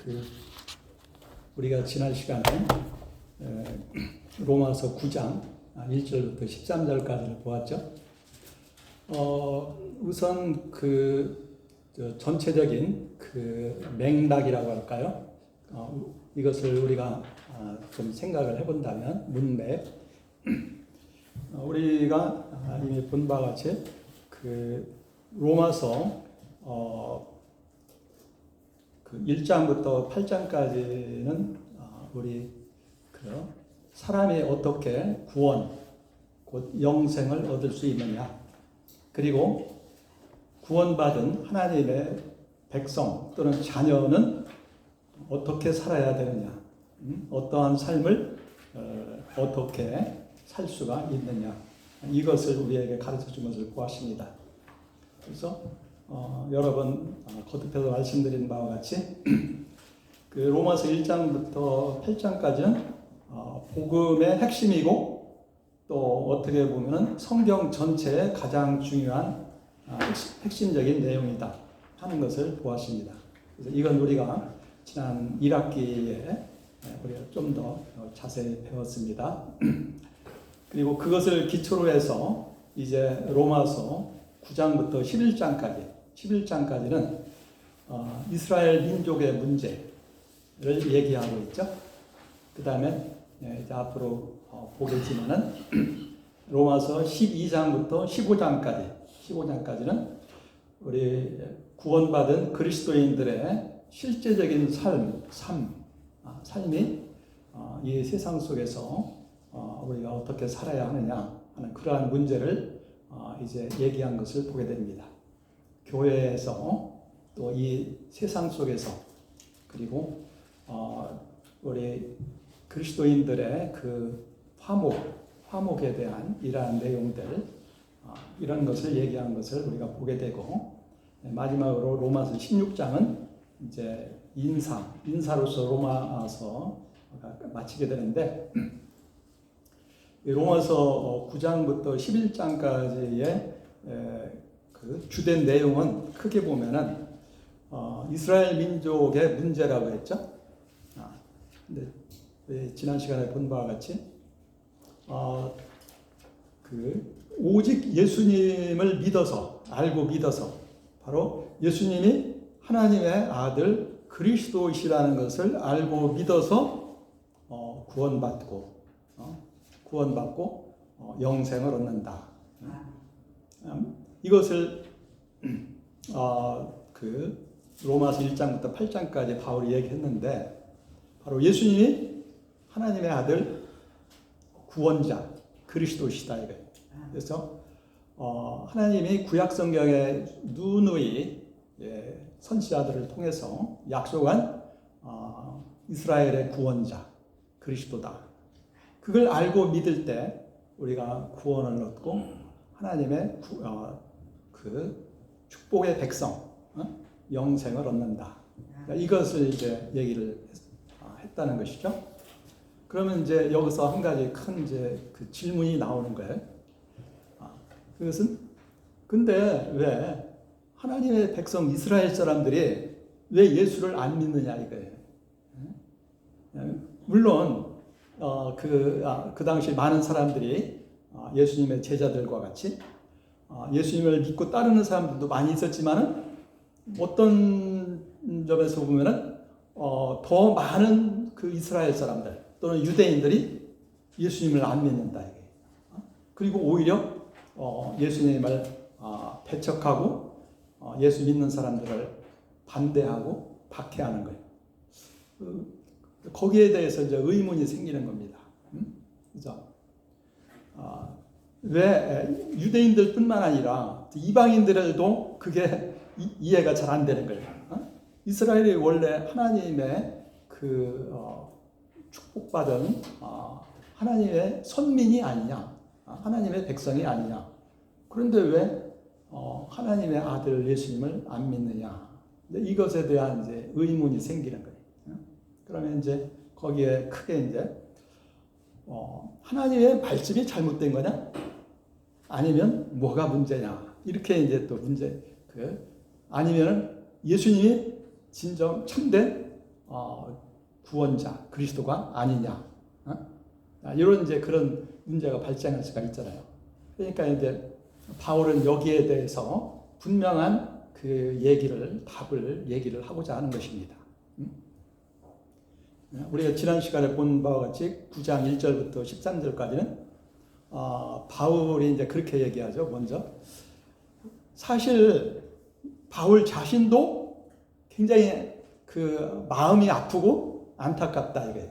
그 우리가 지난 시간에 로마서 9장 1절부터 13절까지를 보았죠. 우선 전체적인 맥락이라고 할까요? 이것을 우리가 좀 생각을 해본다면 문맥, 우리가 이미 본 바와 같이 로마서 1장부터 8장까지는 우리 사람이 어떻게 구원, 곧 영생을 얻을 수 있느냐, 그리고 구원받은 하나님의 백성 또는 자녀는 어떻게 살아야 되느냐, 어떠한 삶을 어떻게 살 수가 있느냐, 이것을 우리에게 가르쳐 준 것을 보았습니다. 그래서 여러 번 거듭해서 말씀드린 바와 같이 로마서 1장부터 8장까지는 복음의 핵심이고 또 어떻게 보면 성경 전체의 가장 중요한 핵심적인 내용이다 하는 것을 보았습니다. 그래서 이건 우리가 지난 1학기에 우리가 좀 더 자세히 배웠습니다. 그리고 그것을 기초로 해서 이제 로마서 9장부터 11장까지는 이스라엘 민족의 문제를 얘기하고 있죠. 그 다음에 이제 앞으로 보겠지만은 로마서 12장부터 15장까지는 우리 구원받은 그리스도인들의 실제적인 삶이 이 세상 속에서 우리가 어떻게 살아야 하느냐 하는 그러한 문제를 이제 얘기한 것을 보게 됩니다. 교회에서 또 이 세상 속에서 그리고 우리 그리스도인들의 화목에 대한 이러한 내용들, 이런 것을 얘기한 것을 우리가 보게 되고, 마지막으로 로마서 16장은 이제 인사로서 로마서가 마치게 되는데, 로마서 9장부터 11장까지의 주된 내용은 크게 보면은 이스라엘 민족의 문제라고 했죠. 근데 지난 시간에 본 바와 같이 오직 예수님을 알고 믿어서 바로 예수님이 하나님의 아들 그리스도이시라는 것을 알고 믿어서 구원받고 영생을 얻는다. 이것을 로마서 1장부터 8장까지 바울이 얘기했는데, 바로 예수님이 하나님의 아들 구원자 그리스도시다 이거예요. 그래서 하나님이 구약 성경에 누누이 선지자들을 통해서 약속한 이스라엘의 구원자 그리스도다. 그걸 알고 믿을 때 우리가 구원을 얻고 하나님의 축복의 백성, 영생을 얻는다. 이것을 이제 얘기를 했다는 것이죠. 그러면 이제 여기서 한 가지 큰 질문이 나오는 거예요. 그것은 근데 왜 하나님의 백성 이스라엘 사람들이 왜 예수를 안 믿느냐 이거예요. 물론 그 당시 많은 사람들이 예수님의 제자들과 같이 예수님을 믿고 따르는 사람들도 많이 있었지만은 어떤 점에서 보면은 더 많은 이스라엘 사람들 또는 유대인들이 예수님을 안 믿는다 이게. 그리고 오히려 예수님을 배척하고 예수 믿는 사람들을 반대하고 박해하는 거예요. 거기에 대해서 이제 의문이 생기는 겁니다. 그죠? 왜 유대인들뿐만 아니라 이방인들도 그게 이해가 잘 안 되는 거예요. 이스라엘이 원래 하나님의 축복받은 하나님의 선민이 아니냐, 하나님의 백성이 아니냐. 그런데 왜 하나님의 아들 예수님을 안 믿느냐? 이것에 대한 이제 의문이 생기는 거예요. 그러면 이제 거기에 크게 이제 하나님의 말씀이 잘못된 거냐? 아니면 뭐가 문제냐? 이렇게 이제 또 문제 아니면 예수님이 진정 참된 구원자 그리스도가 아니냐, 이런 이제 그런 문제가 발생할 수가 있잖아요. 그러니까 이제 바울은 여기에 대해서 분명한 그 답을 얘기를 하고자 하는 것입니다. 우리가 지난 시간에 본 바와 같이 9장 1절부터 13절까지는 바울이 이제 그렇게 얘기하죠. 먼저 사실 바울 자신도 굉장히 그 마음이 아프고 안타깝다 이게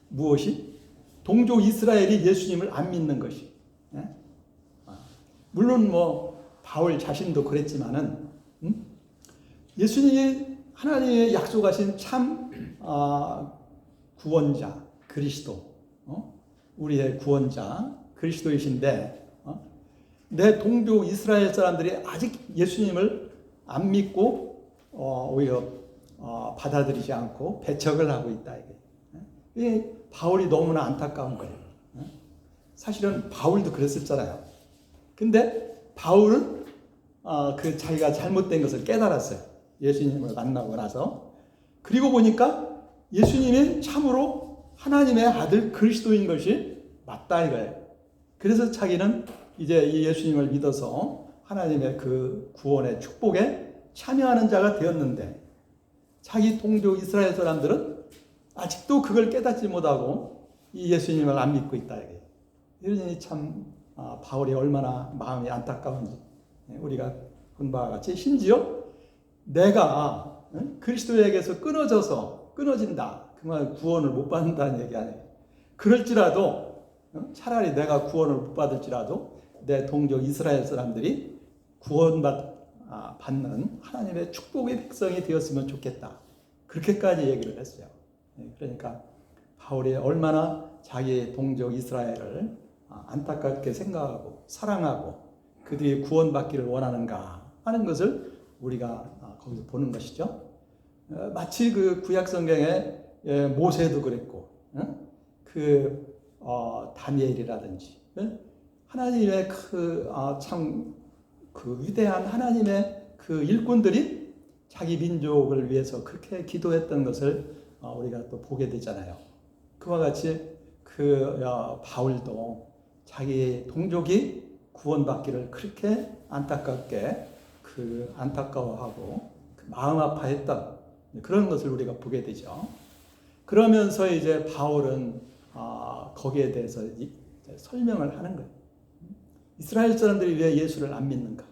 무엇이? 동족 이스라엘이 예수님을 안 믿는 것이. 물론 뭐 바울 자신도 그랬지만은 예수님이 하나님의 약속하신 참 구원자 그리스도, 우리의 구원자 그리스도이신데 내 동족 이스라엘 사람들이 아직 예수님을 안 믿고 오히려 받아들이지 않고 배척을 하고 있다 이게 바울이 너무나 안타까운 거예요. 사실은 바울도 그랬었잖아요. 근데 바울은 그 자기가 잘못된 것을 깨달았어요. 예수님을 만나고 나서. 그리고 보니까 예수님이 참으로 하나님의 아들 그리스도인 것이 맞다 이거예요. 그래서 자기는 이제 이 예수님을 믿어서 하나님의 그 구원의 축복에 참여하는 자가 되었는데 자기 동족 이스라엘 사람들은 아직도 그걸 깨닫지 못하고 이 예수님을 안 믿고 있다 이거예요. 이러니 참 바울이 얼마나 마음이 안타까운지 우리가 본 바와 같이 심지어 내가 그리스도에게서 끊어진다. 그 말 구원을 못 받는다는 얘기 아니에요. 그럴지라도 차라리 내가 구원을 못 받을지라도 내 동족 이스라엘 사람들이 구원받는 하나님의 축복의 백성이 되었으면 좋겠다. 그렇게까지 얘기를 했어요. 그러니까 바울이 얼마나 자기의 동족 이스라엘을 안타깝게 생각하고 사랑하고 그들이 구원받기를 원하는가 하는 것을 우리가 거기서 보는 것이죠. 마치 그 구약 성경에 모세도 그랬고, 다니엘이라든지 하나님의 그 위대한 하나님의 그 일꾼들이 자기 민족을 위해서 그렇게 기도했던 것을 우리가 또 보게 되잖아요. 그와 같이 바울도 자기 동족이 구원받기를 그렇게 안타깝게 안타까워하고 마음 아파했던 그런 것을 우리가 보게 되죠. 그러면서 이제 바울은 거기에 대해서 설명을 하는 거예요. 이스라엘 사람들이 왜 예수를 안 믿는가?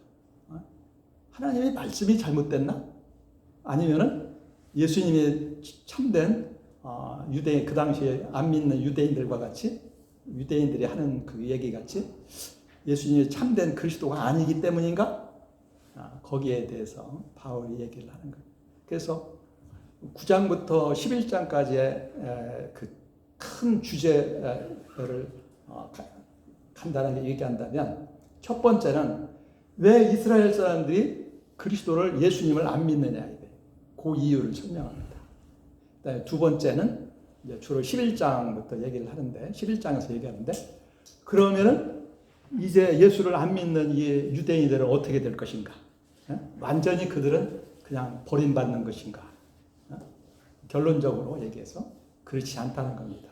하나님의 말씀이 잘못됐나? 아니면은 예수님이 참된 유대인 그 당시에 안 믿는 유대인들과 같이 유대인들이 하는 그 얘기 같이 예수님이 참된 그리스도가 아니기 때문인가? 거기에 대해서 바울이 얘기를 하는 거예요. 그래서 9장부터 11장까지의 그 큰 주제를 간단하게 얘기한다면 첫 번째는 왜 이스라엘 사람들이 그리스도를 예수님을 안 믿느냐 그 이유를 설명합니다. 두 번째는 이제 주로 11장부터 얘기를 하는데 11장에서 얘기하는데 그러면은 이제 예수를 안 믿는 이 유대인들은 어떻게 될 것인가? 완전히 그들은 그냥 버림받는 것인가? 결론적으로 얘기해서 그렇지 않다는 겁니다.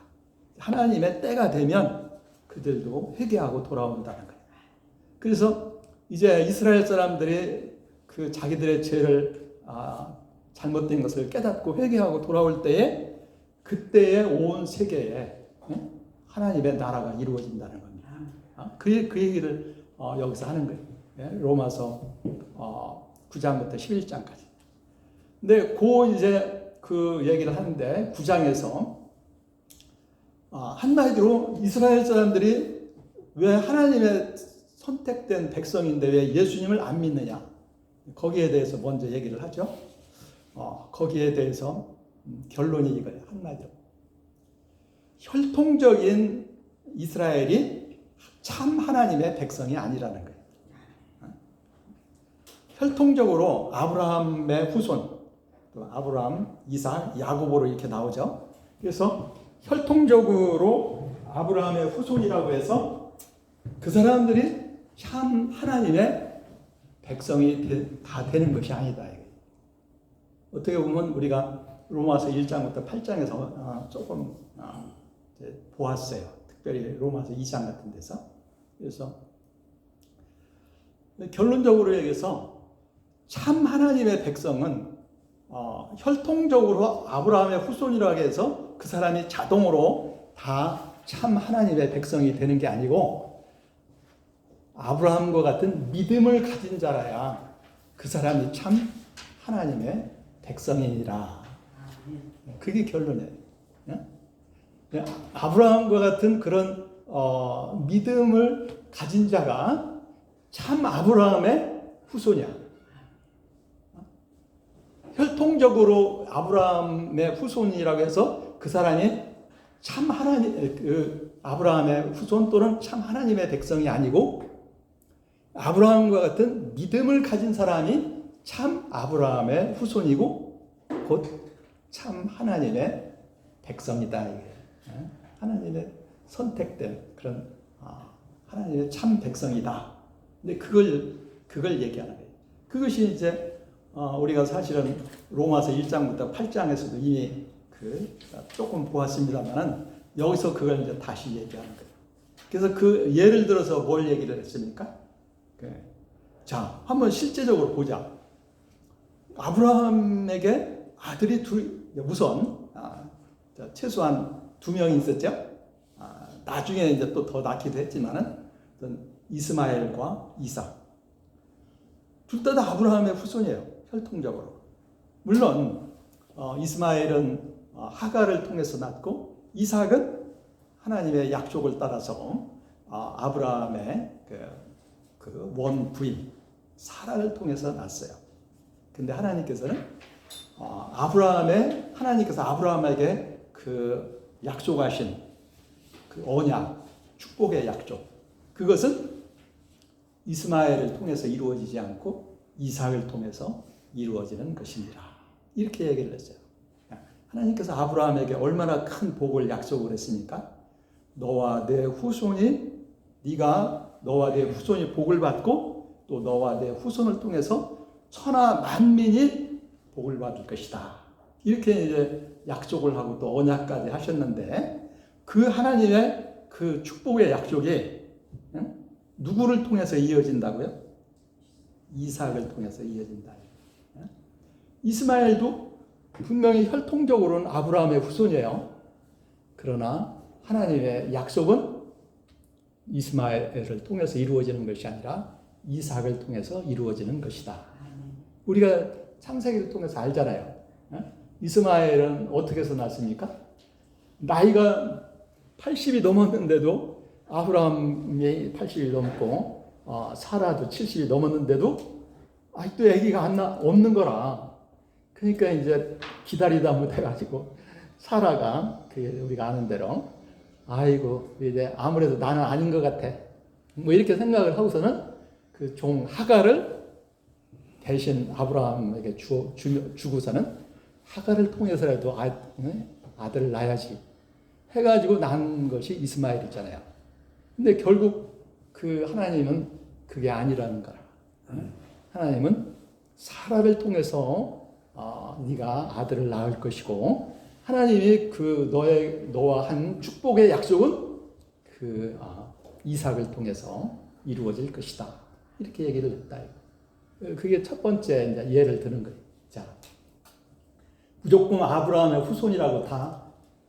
하나님의 때가 되면 그들도 회개하고 돌아온다는 거예요. 그래서 이제 이스라엘 사람들이 그 자기들의 죄를 잘못된 것을 깨닫고 회개하고 돌아올 때에 그때의 온 세계에 하나님의 나라가 이루어진다는 겁니다. 그 얘기를 여기서 하는 거예요. 로마서 9장부터 11장까지. 근데 이제 그 얘기를 하는데 9장에서 한마디로 이스라엘 사람들이 왜 하나님의 선택된 백성인데 왜 예수님을 안 믿느냐? 거기에 대해서 먼저 얘기를 하죠. 거기에 대해서 결론이 이거예요. 한마디로. 혈통적인 이스라엘이 참 하나님의 백성이 아니라는 거예요. 혈통적으로 아브라함의 후손, 또 아브라함, 이삭, 야고보로 이렇게 나오죠. 그래서 혈통적으로 아브라함의 후손이라고 해서 그 사람들이 참 하나님의 백성이 다 되는 것이 아니다. 어떻게 보면 우리가 로마서 1장부터 8장에서 조금 이제 보았어요. 특별히 로마서 2장 같은 데서. 그래서 결론적으로 얘기해서 참 하나님의 백성은 혈통적으로 아브라함의 후손이라고 해서 그 사람이 자동으로 다 참 하나님의 백성이 되는 게 아니고 아브라함과 같은 믿음을 가진 자라야 그 사람이 참 하나님의 백성이니라. 그게 결론이에요. 아브라함과 같은 그런 믿음을 가진 자가 참 아브라함의 후손이야. 혈통적으로 아브라함의 후손이라고 해서 그 사람이 참 아브라함의 후손 또는 참 하나님의 백성이 아니고 아브라함과 같은 믿음을 가진 사람이 참 아브라함의 후손이고 곧 참 하나님의 백성이다. 하나님의 선택된 그런 하나님의 참 백성이다. 근데 그걸 얘기하는 거예요. 그것이 이제 우리가 사실은 로마서 1장부터 8장에서도 이미 조금 보았습니다만 여기서 그걸 이제 다시 얘기하는 거예요. 그래서 그 예를 들어서 뭘 얘기를 했습니까? 자, 한번 실제적으로 보자. 아브라함에게 아들이 우선 최소한 2명이 있었죠. 나중에 이제 또 더 낳기도 했지만은 이스마엘과 이삭. 둘 다 아브라함의 후손이에요. 혈통적으로. 물론 이스마엘은 하갈을 통해서 낳고 이삭은 하나님의 약속을 따라서 아브라함의 그 원부인 사라를 통해서 낳았어요. 근데 하나님께서는 하나님께서 아브라함에게 그 약속하신 그 언약, 축복의 약속, 그것은 이스마엘을 통해서 이루어지지 않고 이삭을 통해서 이루어지는 것입니다. 이렇게 얘기를 했어요. 하나님께서 아브라함에게 얼마나 큰 복을 약속을 했습니까? 너와 내 후손이 복을 받고 또 너와 내 후손을 통해서 천하 만민이 복을 받을 것이다. 이렇게 이제 약속을 하고 또 언약까지 하셨는데 그 하나님의 그 축복의 약속이 누구를 통해서 이어진다고요? 이삭을 통해서 이어진다. 이스마엘도 분명히 혈통적으로는 아브라함의 후손이에요. 그러나 하나님의 약속은 이스마엘을 통해서 이루어지는 것이 아니라 이삭을 통해서 이루어지는 것이다. 우리가 창세기를 통해서 알잖아요. 이스마엘은 어떻게 해서 낳습니까? 나이가 80이 넘었는데도 아브라함이 80이 넘고 사라도 70이 넘었는데도 아직도 아기가 없는 거라. 그러니까 이제 기다리다 못해가지고 사라가 우리가 아는 대로 아이고 이제 아무래도 나는 아닌 것 같아. 뭐 이렇게 생각을 하고서는 그 종 하갈을 대신 아브라함에게 주고서는 하갈을 통해서라도 아들을 낳아야지 해가지고 낳은 것이 이스마엘이잖아요. 근데 결국 그 하나님은 그게 아니라는 거라. 하나님은 사라를 통해서 네가 아들을 낳을 것이고 하나님이 너와 한 축복의 약속은 이삭을 통해서 이루어질 것이다. 이렇게 얘기를 했다. 그게 첫 번째 이제 예를 드는 거예요. 자, 무조건 아브라함의 후손이라고 다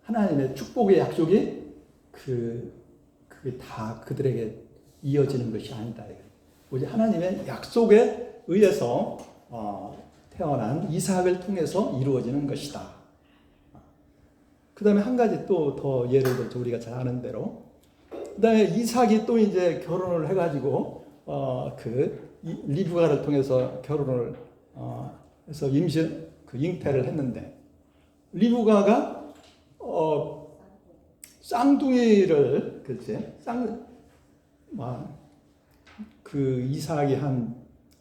하나님의 축복의 약속이 그게 다 그들에게 이어지는 것이 아니다. 오직 하나님의 약속에 의해서 태어난 이삭을 통해서 이루어지는 것이다. 그 다음에 한 가지 또 더 예를 들어서 우리가 잘 아는 대로 그 다음에 이삭이 또 이제 결혼을 해가지고 리브가를 통해서 결혼을 해서 잉태를 했는데 리브가가 쌍둥이를 이삭이 한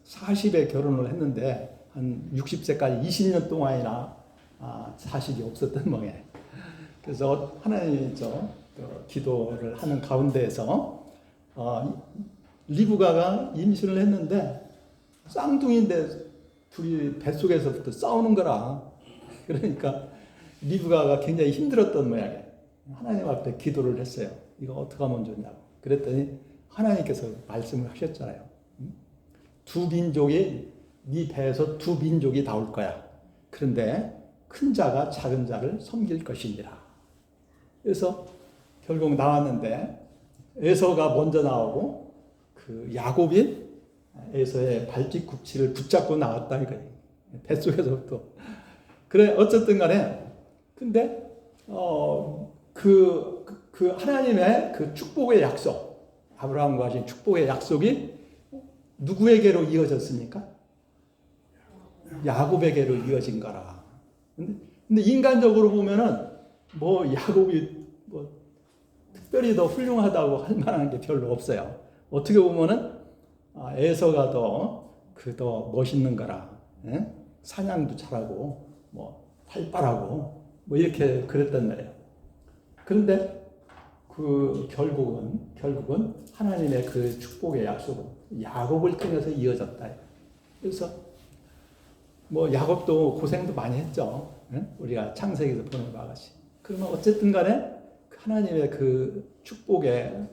40에 결혼을 했는데 한 60세까지 20년 동안이나 자식이 없었던 모양이에요. 그래서 하나님이 기도를 하는 가운데에서 리브가가 임신을 했는데 쌍둥이인데 둘이 뱃속에서부터 싸우는 거라. 그러니까 리브가가 굉장히 힘들었던 모양이에요. 하나님 앞에 기도를 했어요. 이거 어떻게 하면 좋냐고. 그랬더니 하나님께서 말씀을 하셨잖아요. 두 민족이 네 배에서 두 민족이 나올 거야. 그런데 큰 자가 작은 자를 섬길 것이니라. 그래서 결국 나왔는데 에서가 먼저 나오고 그 야곱이 에서의 발뒤꿈치를 붙잡고 나왔다 이거예요. 뱃속에서부터. 그래 어쨌든 간에 근데 그 하나님의 그 축복의 약속, 아브라함과 하신 축복의 약속이 누구에게로 이어졌습니까? 야곱에게로 이어진 거라. 근데 인간적으로 보면은 뭐 야곱이 뭐 특별히 더 훌륭하다고 할 만한 게 별로 없어요. 어떻게 보면은 에서가 더 멋있는 거라. 예? 사냥도 잘하고 뭐 활발하고 뭐 이렇게 그랬단 말이에요. 그런데 그 결국은 하나님의 그 축복의 약속은 야곱을 통해서 이어졌다. 그래서 뭐 야곱도 고생도 많이 했죠. 예? 우리가 창세기에서 보는 바와 같이. 그러면 어쨌든 간에 하나님의 그 축복의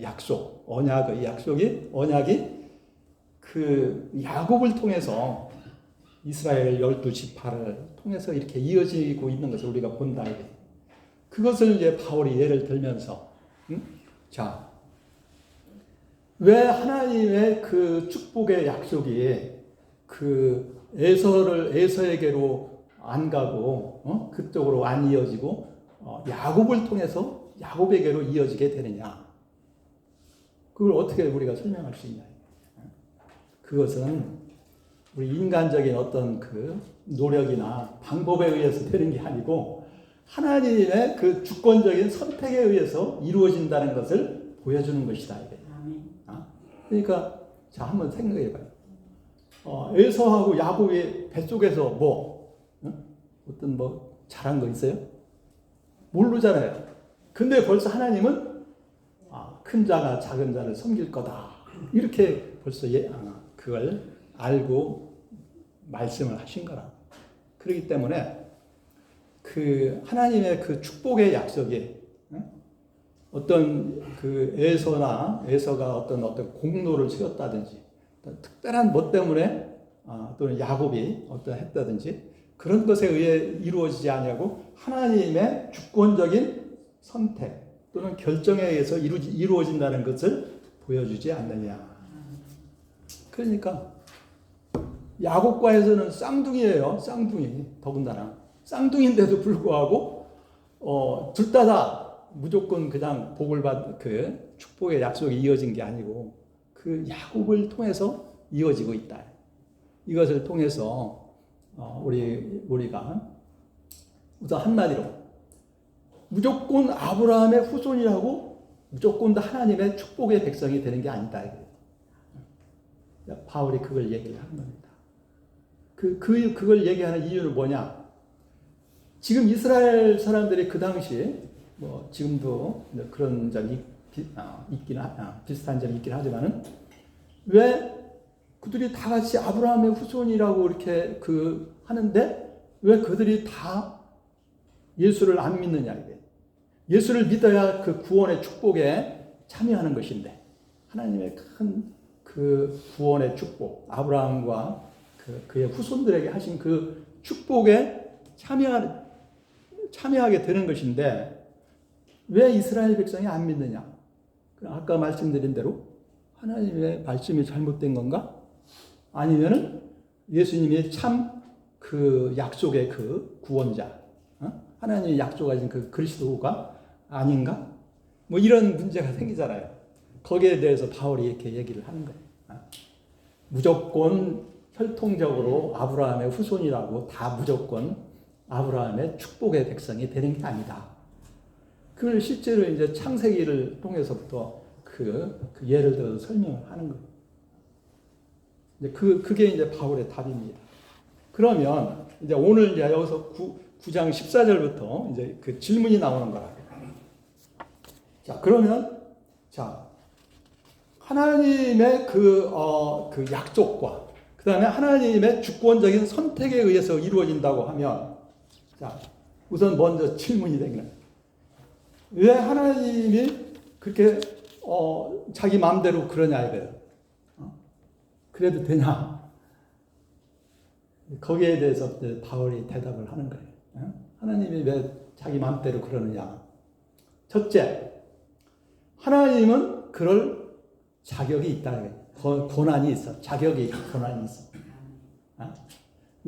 약속, 언약이 그 야곱을 통해서 이스라엘 12지파를 통해서 이렇게 이어지고 있는 것을 우리가 본다. 그것을 이제 바울이 예를 들면서, 자, 왜 하나님의 그 축복의 약속이 그 에서에게로 안 가고, 그쪽으로 안 이어지고, 야곱을 통해서 야곱에게로 이어지게 되느냐. 그걸 어떻게 우리가 설명할 수 있냐. 그것은 우리 인간적인 어떤 그 노력이나 방법에 의해서 되는 게 아니고 하나님의 그 주권적인 선택에 의해서 이루어진다는 것을 보여주는 것이다. 그러니까 자 한번 생각해 봐요. 에서하고 야곱의 뱃속에서 어떤 잘한 거 있어요? 모르잖아요. 근데 벌써 하나님은 큰 자가 작은 자를 섬길 거다. 이렇게 벌써 그걸 알고 말씀을 하신 거라. 그렇기 때문에 그 하나님의 그 축복의 약속이 어떤 그 에서가 어떤 공로를 세웠다든지 특별한 뭐 때문에 또는 야곱이 했다든지 그런 것에 의해 이루어지지 않냐고 하나님의 주권적인 선택 또는 결정에 의해서 이루어진다는 것을 보여주지 않느냐. 그러니까 야곱과에서는 쌍둥이에요. 쌍둥이. 더군다나 쌍둥이인데도 불구하고 둘 다 무조건 그냥 복을 받은 그 축복의 약속이 이어진 게 아니고 그 야곱을 통해서 이어지고 있다. 이것을 통해서 우리가 우선 한마디로 무조건 아브라함의 후손이라고 무조건 다 하나님의 축복의 백성이 되는 게 아니다. 바울이 그걸 얘기를 하는 겁니다. 그걸 얘기하는 이유는 뭐냐? 지금 이스라엘 사람들이 그 당시 지금도 그런 점이 비슷한 점이 있긴 하지만은 왜 그들이 다 같이 아브라함의 후손이라고 이렇게 하는데 왜 그들이 다 예수를 안 믿느냐 이게. 예수를 믿어야 그 구원의 축복에 참여하는 것인데 하나님의 큰 그 구원의 축복, 아브라함과 그의 후손들에게 하신 그 축복에 참여하게 되는 것인데 왜 이스라엘 백성이 안 믿느냐? 아까 말씀드린 대로 하나님의 말씀이 잘못된 건가? 아니면은 예수님이 참 그 약속의 그 구원자, 하나님이 약속하신 그 그리스도가 아닌가? 뭐 이런 문제가 생기잖아요. 거기에 대해서 바울이 이렇게 얘기를 하는 거예요. 무조건 혈통적으로 아브라함의 후손이라고 다 무조건 아브라함의 축복의 백성이 되는 게 아니다. 그걸 실제로 이제 창세기를 통해서부터 그 예를 들어서 설명을 하는 거예요. 이제 그게 이제 바울의 답입니다. 그러면 이제 오늘 이제 여기서 9장 14절부터 이제 그 질문이 나오는 거라. 자, 그러면 하나님의 그 약속과 그 다음에 하나님의 주권적인 선택에 의해서 이루어진다고 하면 자, 우선 먼저 질문이 되는 왜 하나님이 그렇게 자기 마음대로 그러냐 이거예요. 그래도 되냐? 거기에 대해서 바울이 대답을 하는 거예요. 하나님이 왜 자기 마음대로 그러느냐? 첫째, 하나님은 그럴 자격이 있다. 권한이 있어. 자격이 있고 권한이 있어.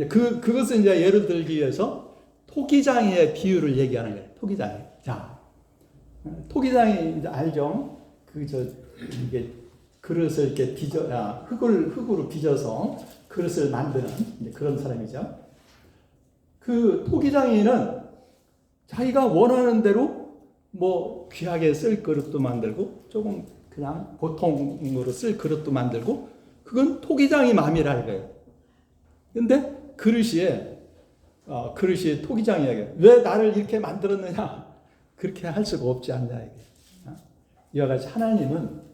그것은 이제 예를 들기 위해서 토기장이의 비유를 얘기하는 거예요. 토기장이. 자, 토기장이 이제 알죠? 이게 그릇을 이렇게 흙으로 빚어서 그릇을 만드는 그런 사람이죠. 그 토기장이는 자기가 원하는 대로 뭐 귀하게 쓸 그릇도 만들고 조금 그냥 보통으로 쓸 그릇도 만들고 그건 토기장이 마음이라 이거예요. 근데 그릇이 토기장이에요. 왜 나를 이렇게 만들었느냐? 그렇게 할 수가 없지 않냐 이게. 이와 같이 하나님은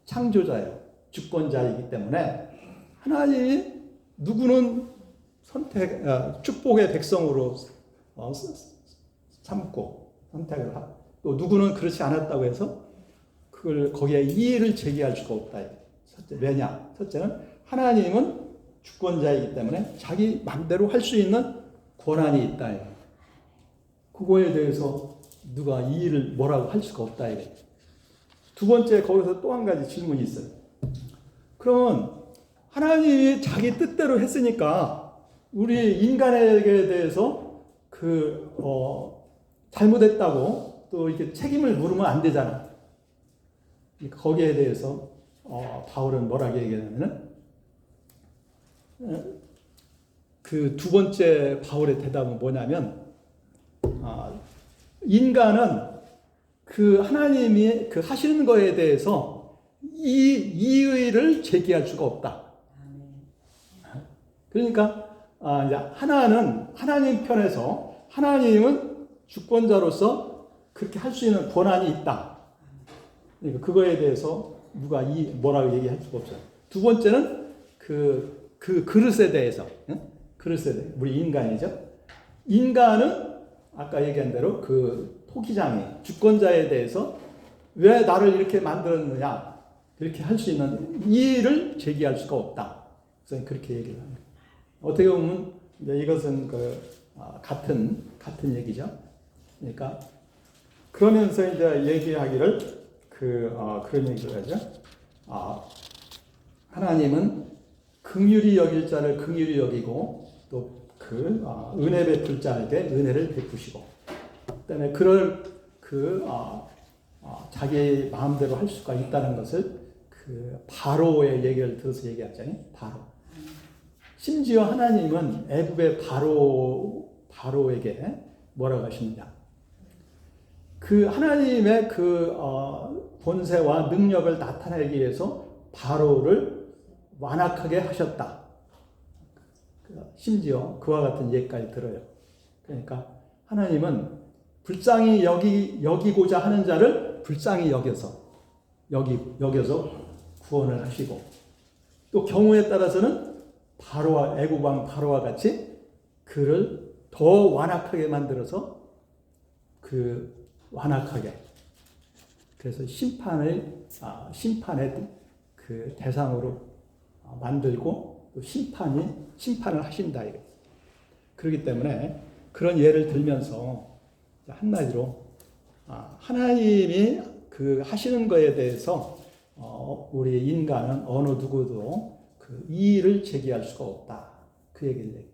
창조자예요. 주권자이기 때문에 하나님이 누구는 축복의 백성으로 삼고 선택을 하고 또 누구는 그렇지 않았다고 해서 그걸 거기에 이의를 제기할 수가 없다. 첫째, 왜냐? 첫째는 하나님은 주권자이기 때문에 자기 마음대로 할 수 있는 권한이 있다. 그거에 대해서 누가 이의를 뭐라고 할 수가 없다. 두 번째, 거기서 또 한 가지 질문이 있어요. 그러면 하나님이 자기 뜻대로 했으니까 우리 인간에게 대해서 잘못했다고 또 이렇게 책임을 물으면 안 되잖아. 거기에 대해서 바울은 뭐라고 얘기하냐면은 그 두 번째 바울의 대답은 뭐냐면 인간은 그 하나님이 그 하시는 거에 대해서 이의를 제기할 수가 없다. 그러니까 이제 하나는 하나님 편에서 하나님은 주권자로서 그렇게 할 수 있는 권한이 있다. 그러니까 그거에 대해서 누가 뭐라고 얘기할 수가 없어요. 두 번째는 그 그릇에 대해서, 우리 인간이죠. 인간은 아까 얘기한 대로 그 토기장이 주권자에 대해서 왜 나를 이렇게 만들었느냐 그렇게 할 수 있는 이의를 제기할 수가 없다. 그래서 그렇게 얘기를 합니다. 어떻게 보면 이것은 같은 얘기죠. 그러니까 그러면서 이제 얘기하기를 그런 얘기를 하죠. 하나님은 긍휼히 여길 자를 긍휼히 여기고 또 은혜 베풀 자에게 은혜를 베푸시고 그다음에 그럴 자기 마음대로 할 수가 있다는 것을 바로의 얘기를 들어서 얘기하잖아요. 바로. 심지어 하나님은 애굽의 바로에게 뭐라고 하십니까? 하나님의 본세와 능력을 나타내기 위해서 바로를 완악하게 하셨다. 심지어 그와 같은 얘기까지 들어요. 그러니까 하나님은 불쌍히 여기고자 하는 자를 불쌍히 여겨서 구원을 하시고 또 경우에 따라서는 애굽 왕 바로와 같이 그를 더 완악하게 만들어서 완악하게 그래서 심판의 대상으로 만들고 또 심판을 하신다. 그렇기 때문에 그런 예를 들면서 한마디로 하나님이 하시는 거에 대해서 우리 인간은 어느 누구도 이의를 제기할 수가 없다. 그 얘기를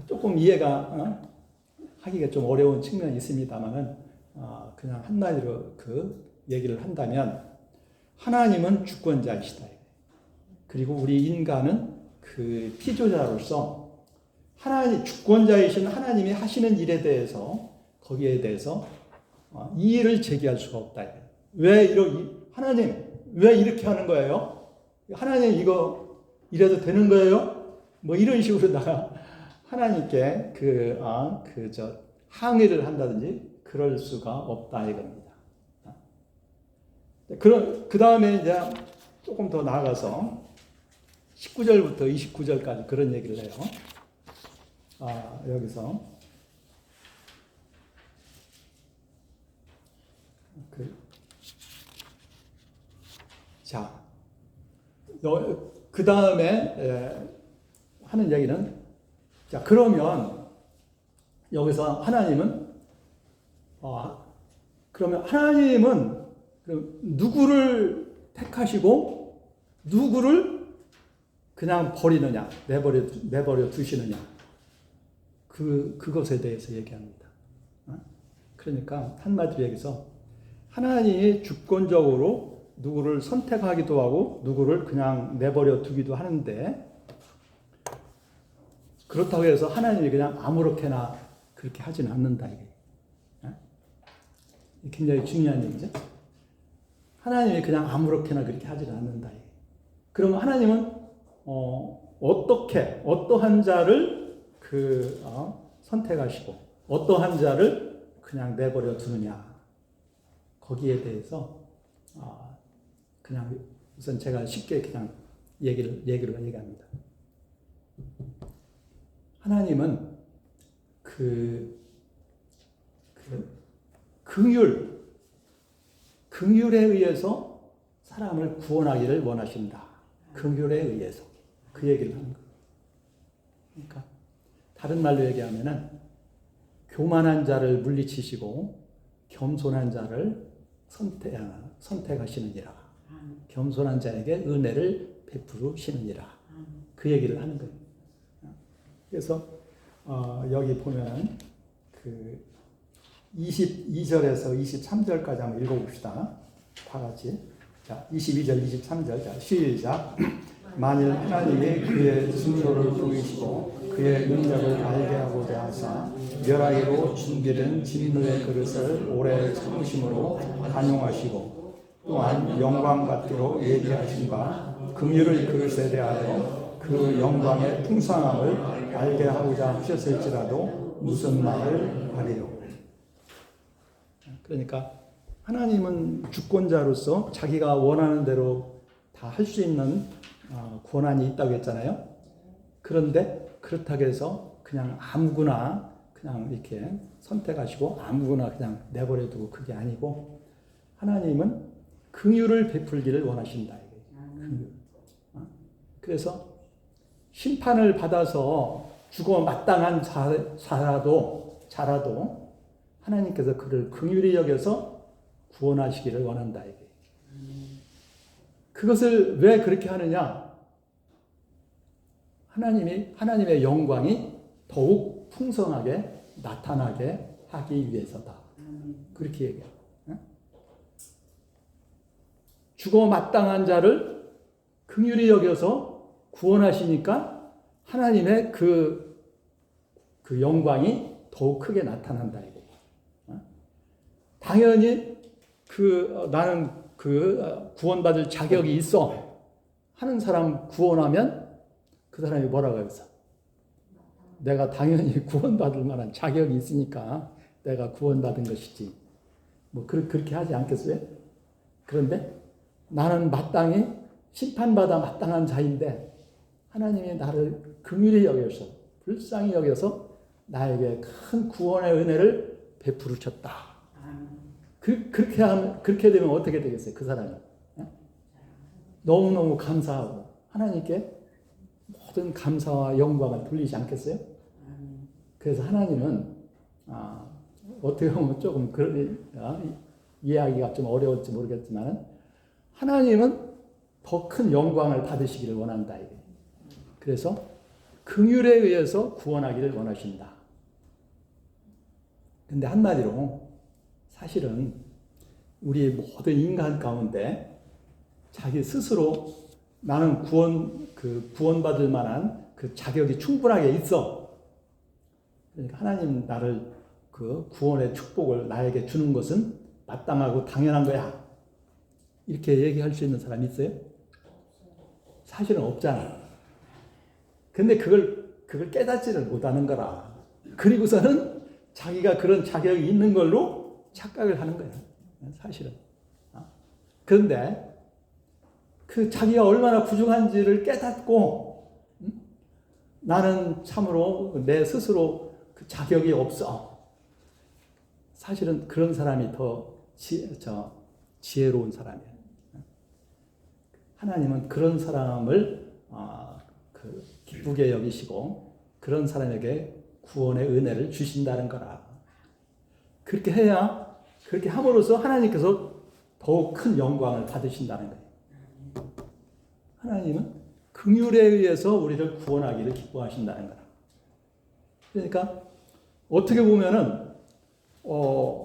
조금 이해가 하기가 좀 어려운 측면이 있습니다만은 그냥 한마디로 얘기를 한다면 하나님은 주권자이시다. 그리고 우리 인간은 피조자로서 주권자이신 하나님이 하시는 일에 대해서 거기에 대해서 이의를 제기할 수가 없다. 하나님 왜 이렇게 하는 거예요? 하나님 이거 이래도 되는 거예요? 뭐 이런 식으로 하나님께 항의를 한다든지 그럴 수가 없다 이겁니다. 그 다음에 이제 조금 더 나아가서 19절부터 29절까지 그런 얘기를 해요. 여기서 자, 그 다음에 하는 얘기는, 자, 그러면 여기서 그러면 하나님은 누구를 택하시고 누구를 그냥 버리느냐, 내버려 두시느냐, 그것에 대해서 얘기합니다. 그러니까 한마디로 여기서 하나님이 주권적으로 누구를 선택하기도 하고 누구를 그냥 내버려 두기도 하는데, 그렇다고 해서 하나님이 그냥 아무렇게나 그렇게 하지는 않는다, 이게. 굉장히 중요한 얘기죠. 하나님이 그냥 아무렇게나 그렇게 하지는 않는다, 이게. 그러면 하나님은 어떠한 자를 선택하시고 어떠한 자를 그냥 내버려 두느냐, 거기에 대해서 그냥 우선 제가 쉽게 그냥 얘기를 얘기합니다. 하나님은 긍휼에 의해서 사람을 구원하기를 원하신다. 긍휼에 의해서 그 얘기를 하는 거예요. 그러니까 다른 말로 얘기하면은 교만한 자를 물리치시고 겸손한 자를 선택하시느니라. 겸손한 자에게 은혜를 베푸시느니라. 그 얘기를 하는 거예요. 그래서 여기 보면 22절에서 23절까지 한번 읽어봅시다. 다 같이. 자, 22절, 23절. 자, 시작. 만일 하나님이 그의 증거를 보이시고 그의 능력을 알게 하고자 하사 멸하기로 준비된 진노의 그릇을 오래 참으심으로 간용하시고, 또한 영광 받기로 예비하신 바 긍휼의 그릇에 대하여 그 영광의 풍성함을 알게 하고자 하셨을지라도 무슨 말을 하리요. 그러니까 하나님은 주권자로서 자기가 원하는 대로 다 할 수 있는 권한이 있다고 했잖아요. 그런데 그렇다고 해서 그냥 아무거나 그냥 이렇게 선택하시고 아무거나 그냥 내버려 두고, 그게 아니고 하나님은 긍휼을 베풀기를 원하신다. 그래서 심판을 받아서 죽어 마땅한 자라도 하나님께서 그를 긍휼히 여겨서 구원하시기를 원한다. 그것을 왜 그렇게 하느냐? 하나님의 영광이 더욱 풍성하게 나타나게 하기 위해서다. 그렇게 얘기해요. 죽어 마땅한 자를 긍휼히 여겨서 구원하시니까 하나님의 그 영광이 더욱 크게 나타난다, 이거. 당연히 나는 구원받을 자격이 있어 하는 사람 구원하면 그 사람이 뭐라고 해서, 내가 당연히 구원받을 만한 자격이 있으니까 내가 구원받은 것이지, 뭐 그렇게 하지 않겠어요? 그런데 나는 마땅히 심판받아 마땅한 자인데 하나님이 나를 긍휼히 여겨서, 불쌍히 여겨서 나에게 큰 구원의 은혜를 베푸셨다. 그렇게 되면 어떻게 되겠어요? 그 사람이 너무너무 감사하고 하나님께 모든 감사와 영광을 돌리지 않겠어요? 그래서 하나님은 어떻게 보면 조금 이해하기가 좀 어려울지 모르겠지만 하나님은 더 큰 영광을 받으시기를 원한다, 이게. 그래서 긍휼에 의해서 구원하기를 원하신다. 근데 한마디로 사실은 우리 모든 인간 가운데 자기 스스로 나는 구원받을 만한 그 자격이 충분하게 있어. 그러니까 하나님 나를 구원의 축복을 나에게 주는 것은 마땅하고 당연한 거야. 이렇게 얘기할 수 있는 사람이 있어요? 사실은 없잖아. 근데 그걸 깨닫지를 못하는 거라. 그리고서는 자기가 그런 자격이 있는 걸로 착각을 하는 거야, 사실은. 그런데 자기가 얼마나 부족한지를 깨닫고 나는 참으로 내 스스로 그 자격이 없어. 사실은 그런 사람이 더 지혜로운 사람이에요. 하나님은 그런 사람을 기쁘게 여기시고 그런 사람에게 구원의 은혜를 주신다는 거라. 그렇게 해야, 그렇게 함으로써 하나님께서 더욱 큰 영광을 받으신다는 거예요. 하나님은 긍휼에 의해서 우리를 구원하기를 기뻐하신다는 거라. 그러니까 어떻게 보면은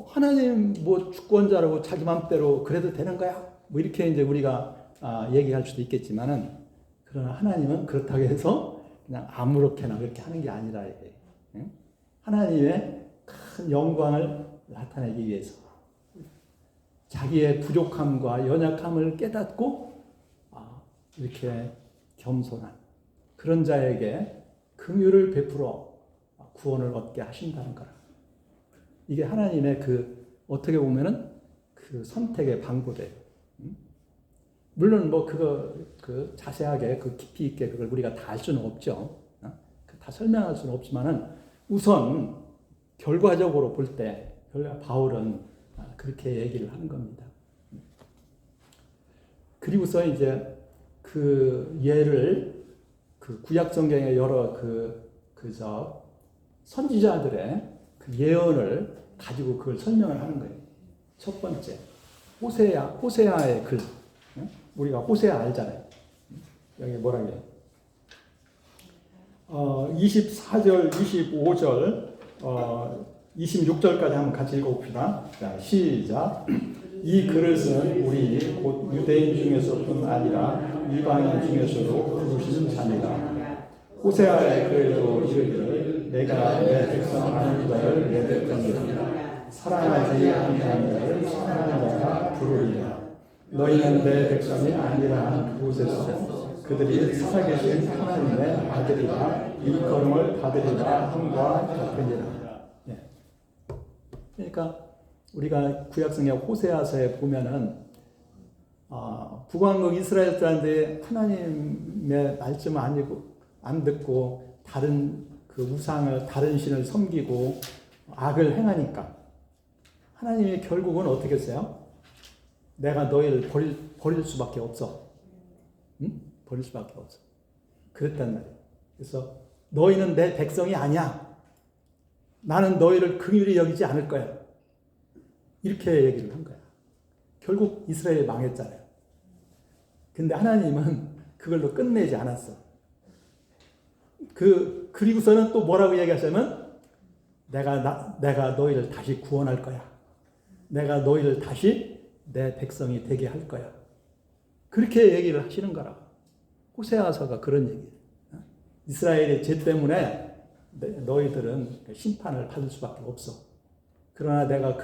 하나님 뭐 주권자라고 자기 마음대로 그래도 되는 거야, 뭐 이렇게 이제 우리가 얘기할 수도 있겠지만은, 그러나 하나님은 그렇다고 해서 그냥 아무렇게나 그렇게 하는 게 아니라 이게 하나님의 큰 영광을 나타내기 위해서 자기의 부족함과 연약함을 깨닫고 이렇게 겸손한 그런 자에게 긍휼을 베풀어 구원을 얻게 하신다는 거라. 이게 하나님의 어떻게 보면은 그 선택의 방법이에요. 물론 뭐 자세하게 깊이 있게 그걸 우리가 다 알 수는 없죠. 다 설명할 수는 없지만은 우선 결과적으로 볼 때 바울은 그렇게 얘기를 하는 겁니다. 그리고서 이제 그 예를 구약 성경의 여러 선지자들의 그 예언을 가지고 그걸 설명을 하는 거예요. 첫 번째, 호세아의 글. 우리가 호세아 알잖아요. 여기 뭐라 그래요? 24절, 25절, 26절까지 한번 같이 읽어봅시다. 자, 시작. 이 그릇은 우리 곧 유대인 중에서뿐 아니라 이방인 중에서도 부르시는 자니라. 호세아의 글에도 이르기를 내가 내 백성 아는 자를 내 백성이라 사랑하지 아니하는 자를 사랑하는 자가 부르리라. 너희는 내 백성이 아니라 한 그곳에서 그들이 살아계신 하나님의 아들이라 일컬음을 받으리라 함과 같으니라. 그러니까 우리가 구약성경 호세아서에 보면은 북왕국 이스라엘 사람들이 하나님의 말씀을 안 듣고 다른 우상을, 다른 신을 섬기고 악을 행하니까 하나님이 결국은 어떻게 했어요? 내가 너희를 버릴 수밖에 없어. 응? 버릴 수밖에 없어. 그랬단 말이에요. 그래서 너희는 내 백성이 아니야. 나는 너희를 긍휼히 여기지 않을 거야. 이렇게 얘기를 한 거야. 결국 이스라엘이 망했잖아요. 근데 하나님은 그걸로 끝내지 않았어. 그리고서는 또 뭐라고 얘기하시냐면 내가 너희를 다시 구원할 거야. 내가 너희를 다시 내 백성이 되게 할 거야. 그렇게 얘기를 하시는 거라. 호세아서가 그런 얘기예요. 이스라엘의 죄 때문에 너희들은 심판을 받을 수밖에 없어. 그러나 내가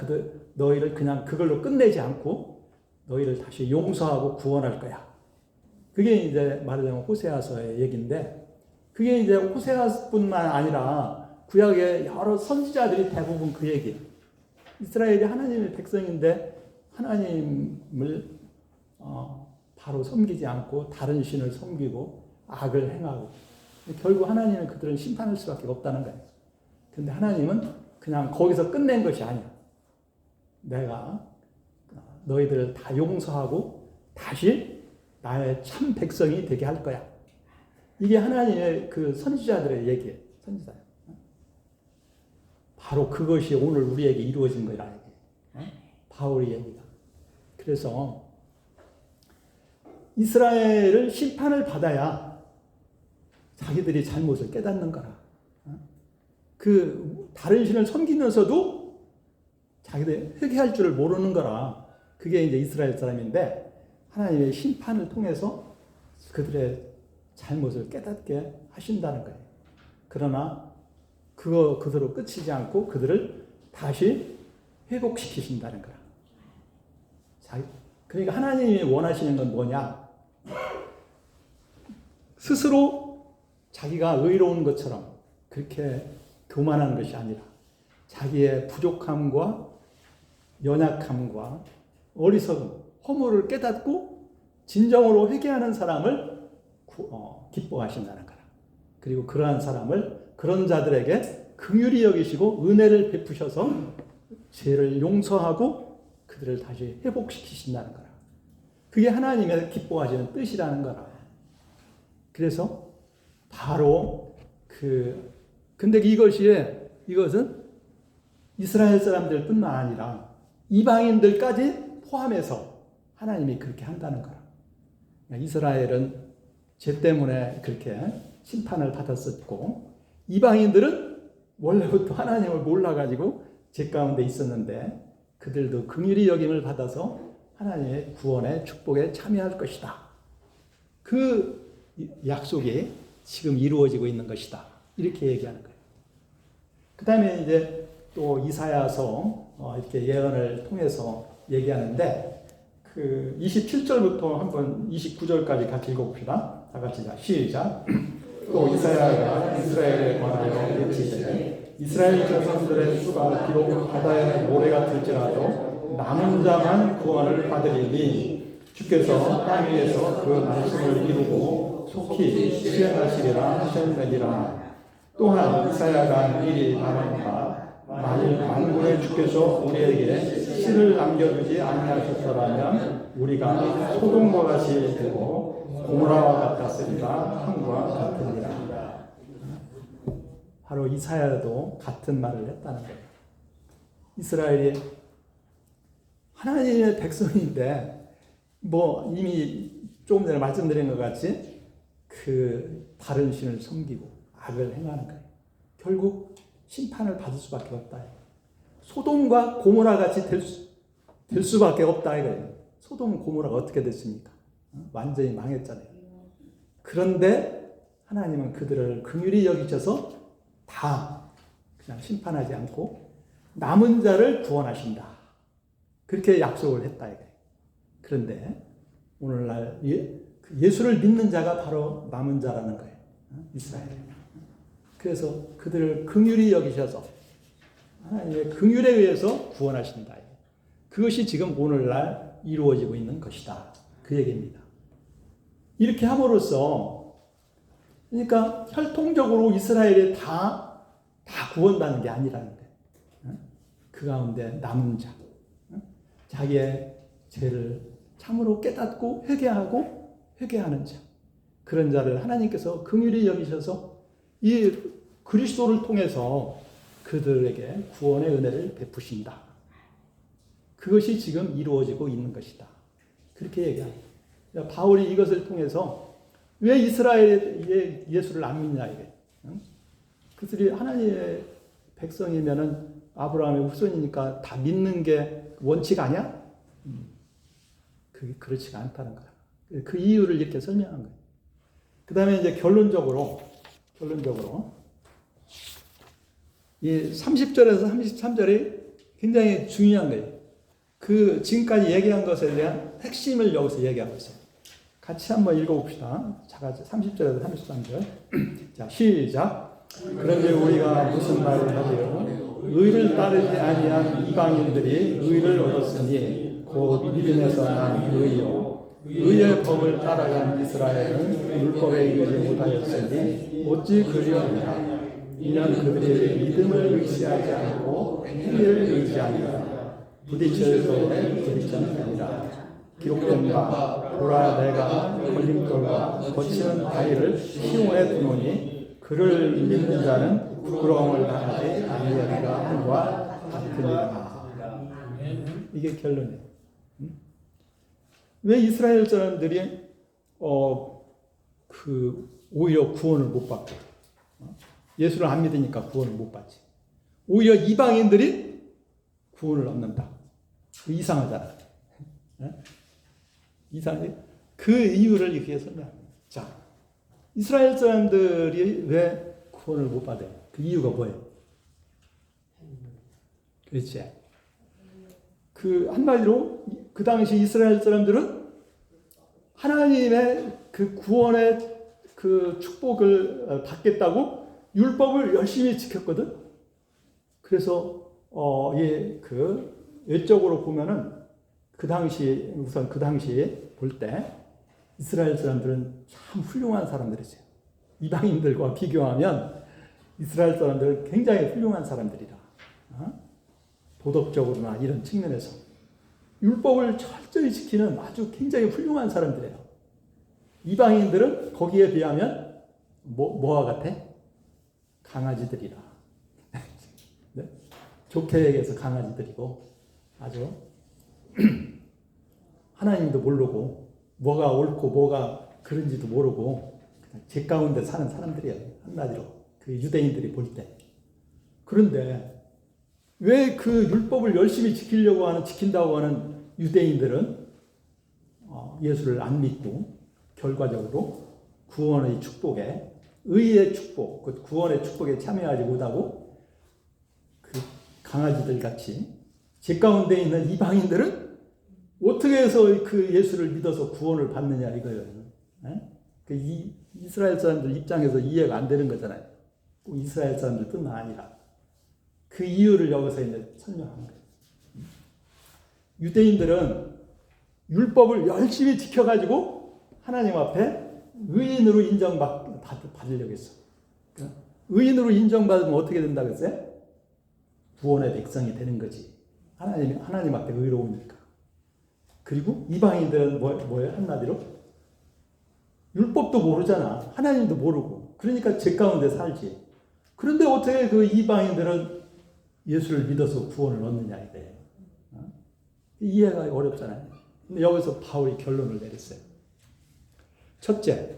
너희를 그냥 그걸로 끝내지 않고 너희를 다시 용서하고 구원할 거야. 그게 이제 말하자면 호세아서의 얘기인데, 그게 이제 호세아뿐만 아니라 구약의 여러 선지자들이 대부분 그 얘기예요. 이스라엘이 하나님의 백성인데 하나님을 바로 섬기지 않고 다른 신을 섬기고 악을 행하고, 결국 하나님은 그들은 심판할 수밖에 없다는 거예요. 근데 하나님은 그냥 거기서 끝낸 것이 아니야. 내가 너희들을 다 용서하고 다시 나의 참 백성이 되게 할 거야. 이게 하나님의 선지자들의 얘기예요. 선지자예요. 바로 그것이 오늘 우리에게 이루어진 거라. 바울의 얘기가. 그래서 이스라엘을 심판을 받아야 자기들이 잘못을 깨닫는 거라. 다른 신을 섬기면서도 자기들이 회개할 줄을 모르는 거라. 그게 이제 이스라엘 사람인데, 하나님의 심판을 통해서 그들의 잘못을 깨닫게 하신다는 거예요. 그러나 그대로 끝이지 않고 그들을 다시 회복시키신다는 거야. 그러니까 하나님이 원하시는 건 뭐냐? 스스로 자기가 의로운 것처럼 그렇게 교만한 것이 아니라 자기의 부족함과 연약함과 어리석음, 허물을 깨닫고 진정으로 회개하는 사람을 기뻐하신다는 거라. 그리고 그러한 사람을 그런 자들에게 긍휼히 여기시고 은혜를 베푸셔서 죄를 용서하고 그들을 다시 회복시키신다는 거라. 그게 하나님의 기뻐하시는 뜻이라는 거라. 그래서 바로 근데 이것은 이스라엘 사람들뿐만 아니라 이방인들까지 포함해서 하나님이 그렇게 한다는 거라. 이스라엘은 죄 때문에 그렇게 심판을 받았었고 이방인들은 원래부터 하나님을 몰라가지고 죄 가운데 있었는데 그들도 긍휼히 여김을 받아서 하나님의 구원의 축복에 참여할 것이다. 그 약속이 지금 이루어지고 있는 것이다. 이렇게 얘기하는 거예요. 그 다음에 이제 또 이사야서 이렇게 예언을 통해서 얘기하는데 그 27절부터 한번 29절까지 같이 읽어봅시다. 다 같이 시작. 또 이사야가 이스라엘에 관하여 외치되 이스라엘 자손들의 수가 비록 바다의 모래가 될지라도 남은 자만 구원을 받으리니 주께서 땅 위에서 그 말씀을 이루고 속히 실행하시리라 하셨느니라. 또한 이사야가 미리 말한 바 만일 만군의 주께서 우리에게 씨를 남겨두지 아니하셨더라면 우리가 소돔과 같이 되고 고모라와 같았으리라 함과 같으리라. 바로 이사야도 같은 말을 했다는 거예요. 이스라엘이 하나님의 백성인데 이미 조금 전에 말씀드린 것 같이 다른 신을 섬기고 악을 행하는 거예요. 결국 심판을 받을 수밖에 없다. 소돔과 고모라 같이 될 수밖에 없다 이거예요. 소돔 고모라가 어떻게 됐습니까? 완전히 망했잖아요. 그런데 하나님은 그들을 긍휼히 여기셔서 다 그냥 심판하지 않고 남은 자를 구원하신다. 그렇게 약속을 했다 이거예요. 그런데 오늘날 예수를 믿는 자가 바로 남은 자라는 거예요. 이스라엘. 그래서 그들을 긍휼히 여기셔서 하나님의 긍휼에 의해서 구원하신다. 그것이 지금 오늘날 이루어지고 있는 것이다. 그 얘기입니다. 이렇게 함으로써 그러니까 혈통적으로 이스라엘이 다 구원받는 게 아니라는 거예요. 그 가운데 남은 자, 자기의 죄를 참으로 깨닫고 회개하는 자, 그런 자를 하나님께서 긍휼히 여기셔서 이 그리스도를 통해서 그들에게 구원의 은혜를 베푸신다. 그것이 지금 이루어지고 있는 것이다. 그렇게 얘기합니다. 바울이 이것을 통해서 왜 이스라엘이 예수를 안 믿냐 이게. 그들이 하나님의 백성이면은 아브라함의 후손이니까 다 믿는 게 원칙 아니야? 그게 그렇지가 않다는 거야. 그 이유를 이렇게 설명한 거예요. 그 다음에 이제 결론적으로 이 30절에서 33절이 굉장히 중요한 거예요. 그 지금까지 얘기한 것에 대한 핵심을 여기서 얘기하고 있어요. 같이 한번 읽어봅시다. 자, 30절에서 33절. 자, 시작. 그런데 우리가 무슨 말을 하리요? 의를 따르지 아니한 이방인들이 의를 얻었으니 곧 믿음에서 난 의요. 의의 법을 따라간 이스라엘은 율법에 이르지 못하였으니 어찌 그리하느냐. 이는 그들이 믿음을 의지하지 않고 행위를 의지하니라. 부딪힐 때에 부딪혔느니라. 기록된 바 보라 내가 걸림돌과 거치는 바위를 시온에 두노니 그를 믿는 자는 부끄러움을 당하지 아니하리라 함과 같으니라. 이게 결론이에요. 왜 이스라엘 사람들이 오히려 구원을 못 받고 예수를 안 믿으니까 구원을 못 받지. 오히려 이방인들이 구원을 얻는다. 이상하잖아. 이상해. 그 이유를 이렇게 설명합니다. 자, 이스라엘 사람들이 왜 구원을 못 받아요? 그 이유가 뭐예요? 그렇지. 한마디로 그 당시 이스라엘 사람들은 하나님의 그 구원의 그 축복을 받겠다고 율법을 열심히 지켰거든. 그래서 외적으로 보면은 그 당시 볼 때 이스라엘 사람들은 참 훌륭한 사람들이었어요. 이방인들과 비교하면 이스라엘 사람들은 굉장히 훌륭한 사람들이라. 도덕적으로나 이런 측면에서 율법을 철저히 지키는 아주 굉장히 훌륭한 사람들이에요. 이방인들은 거기에 비하면 뭐와 같아? 강아지들이라. 네? 좋게 얘기해서 강아지들이고 아주 하나님도 모르고 뭐가 옳고 뭐가 그런지도 모르고 그냥 제 가운데 사는 사람들이에요. 한마디로 그 유대인들이 볼 때. 그런데 왜 그 율법을 열심히 지킨다고 하는 유대인들은 예수를 안 믿고 결과적으로 구원의 축복에, 의의 축복, 그 구원의 축복에 참여하지 못하고 그 강아지들 같이 제 가운데 있는 이방인들은 어떻게 해서 그 예수를 믿어서 구원을 받느냐 이거예요. 그 이스라엘 사람들 입장에서 이해가 안 되는 거잖아요. 꼭 이스라엘 사람들뿐만 아니라. 그 이유를 여기서 이제 설명하는 거예요. 유대인들은 율법을 열심히 지켜가지고 하나님 앞에 의인으로 인정받으려고 했어. 그러니까 의인으로 인정받으면 어떻게 된다고 했어요? 구원의 백성이 되는 거지. 하나님 앞에 의로우니까. 그리고 이방인들은 뭐예요? 한마디로? 율법도 모르잖아. 하나님도 모르고. 그러니까 죄 가운데 살지. 그런데 어떻게 그 이방인들은 예수를 믿어서 구원을 얻느냐 이거예요. 이해가 어렵잖아요. 근데 여기서 바울이 결론을 내렸어요. 첫째,